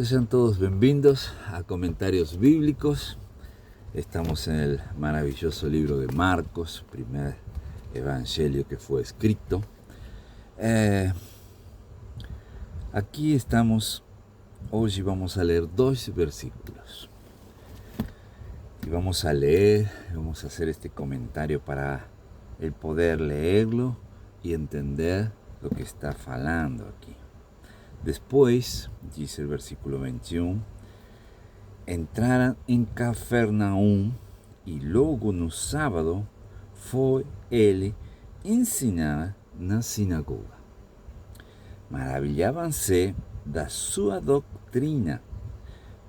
Sean todos bienvenidos a Comentarios Bíblicos. Estamos en el maravilloso libro de Marcos, primer evangelio que fue escrito. Aquí estamos, hoy vamos a leer 2 versículos. Y vamos a hacer este comentario para el poder leerlo y entender lo que está falando aquí. Después, dice el versículo 21, entraram em Cafarnaum e logo no sábado foi ele ensinar na sinagoga. Maravilhavam-se da sua doutrina,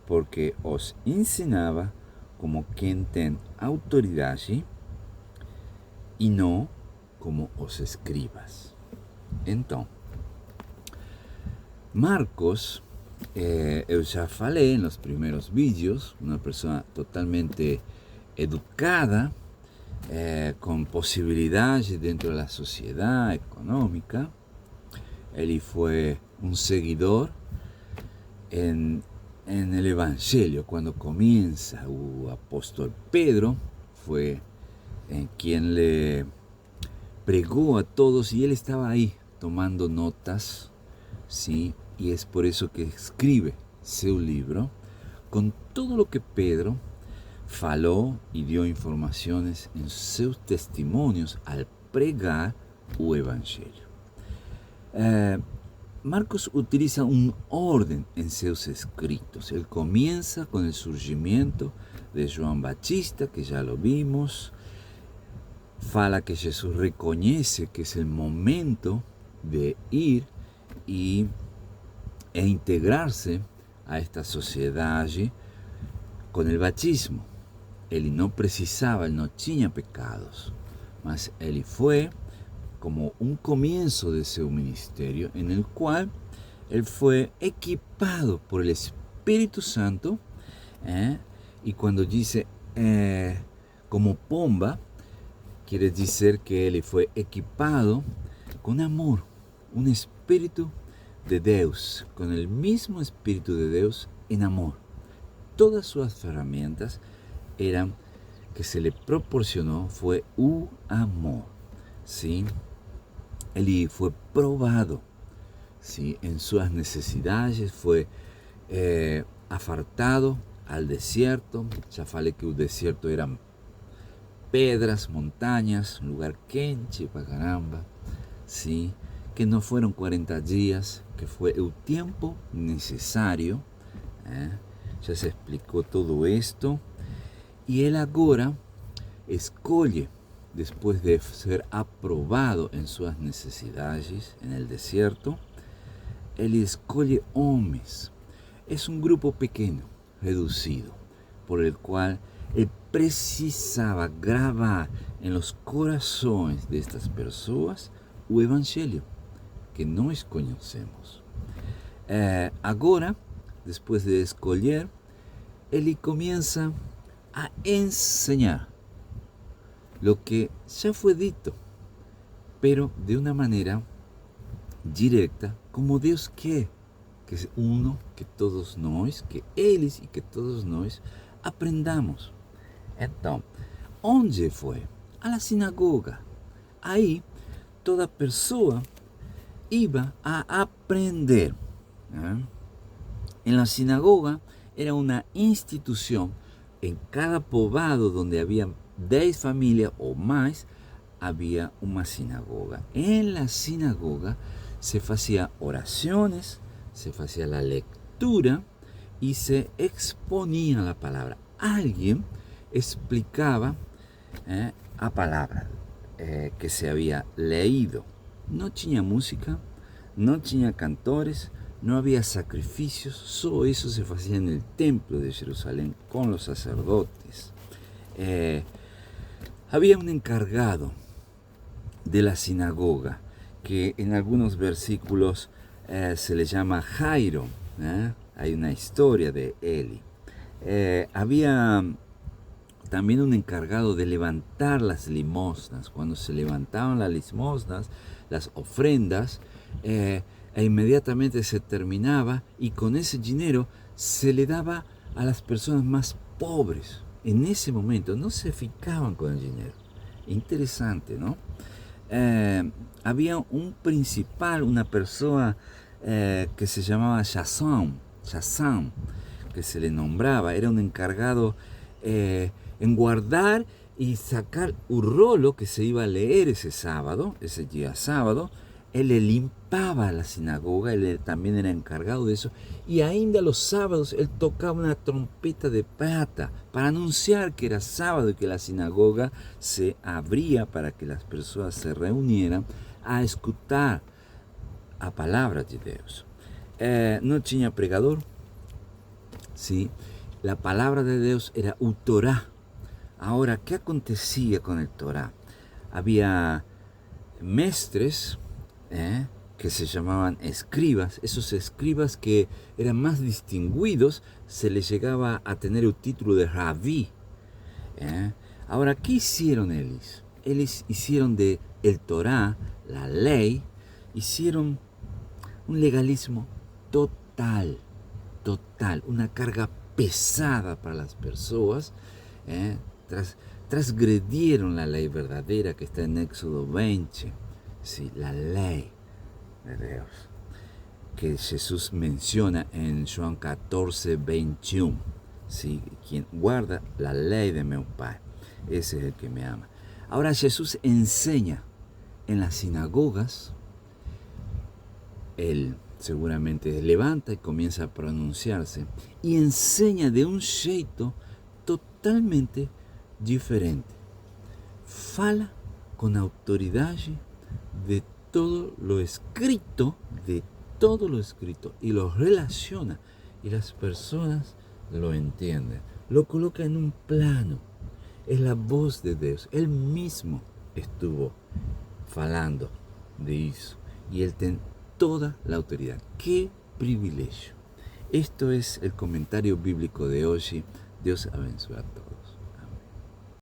porque os ensinava como quem tem autoridade e não como os escribas. Então, Marcos, eu já falei nos primeiros vídeos, uma pessoa totalmente educada, com possibilidade dentro da sociedade econômica. Ele foi um seguidor en el Evangelio. Cuando comienza, el apóstol Pedro fue quien le pregó a todos y él estaba ahí tomando notas, ¿sí? Y es por eso que escribe su libro con todo lo que Pedro falou y dio informaciones en sus testimonios al pregar el Evangelio. Marcos utiliza un orden en sus escritos. Él comienza con el surgimiento de João Batista, que ya lo vimos. Fala que Jesús reconoce que es el momento de ir e integrarse a esta sociedade con el batismo. Él no precisaba, él no tenía pecados, mas él fue como un comienzo de su ministerio en el cual él fue equipado por el Espíritu Santo, y cuando dice como pomba, quiere decir que él fue equipado con amor, un espíritu de Dios, con el mismo espíritu de Dios en amor. Todas sus herramientas eran que se le proporcionó fue un amor, ¿sí? Él fue probado, ¿sí? En sus necesidades, fue afartado al desierto. Ya falei que el desierto eran pedras, montañas, un lugar quente para caramba, ¿sí? Que no fueron 40 días, que fue el tiempo necesario. Ya se explicó todo esto. Y él ahora escoge, después de ser aprobado en sus necesidades en el desierto, él escoge hombres. Es un grupo pequeño, reducido, por el cual él precisaba grabar en los corazones de estas personas el Evangelio que nós conhecemos. Agora, después de escolher, ele comienza a enseñar lo que ya fue dito, pero de una manera directa, como Dios quiere, que es uno, que todos nós, que eles y que todos nós aprendamos. Então, onde foi? A la sinagoga. Aí, toda pessoa iba a aprender. En la sinagoga era una institución. En cada poblado donde había 10 familias o más, había una sinagoga. En la sinagoga se hacía oraciones, se hacía la lectura y se exponía la palabra. Alguien explicaba a palabra que se había leído. No tenía música, no tenía cantores, no había sacrificios, solo eso se hacía en el templo de Jerusalén con los sacerdotes. Había un encargado de la sinagoga que en algunos versículos se le llama Jairo. Hay una historia de él. Había también un encargado de levantar las limosnas. Cuando se levantaban las limosnas, las ofrendas, e inmediatamente se terminaba y con ese dinero se le daba a las personas más pobres. En ese momento no se fijaban con el dinero. Interesante, ¿no? Había un principal, una persona que se llamaba Yassam, que se le nombraba, era un encargado en guardar y sacar un rolo que se iba a leer ese sábado, ese día sábado. Él le limpiaba la sinagoga, él también era encargado de eso, y ainda los sábados él tocaba una trompeta de plata para anunciar que era sábado y que la sinagoga se abría para que las personas se reunieran a escuchar a palabra de Dios. No tenía pregador, ¿sí? La palabra de Dios era un Torá. Ahora, ¿qué acontecía con el Torá? Había mestres que se llamaban escribas. Esos escribas que eran más distinguidos, se les llegaba a tener el título de rabí. Ahora, ¿qué hicieron ellos? Ellos hicieron de el Torá, la ley, hicieron un legalismo total, una carga pesada para las personas. Transgredieron la ley verdadera que está en Éxodo 20, sí, la ley de Dios, que Jesús menciona en Juan 14, 21. ¿Sí? Quien guarda la ley de mi Padre, ese es el que me ama. Ahora Jesús enseña en las sinagogas. Él seguramente levanta y comienza a pronunciarse y enseña de un jeito totalmente diferente. Fala con autoridad de todo lo escrito, y lo relaciona, y las personas lo entienden. Lo coloca en un plano. Es la voz de Dios. Él mismo estuvo falando de eso. Y él tiene toda la autoridad. ¡Qué privilegio! Esto es el comentario bíblico de hoy. Dios abençoe a todos.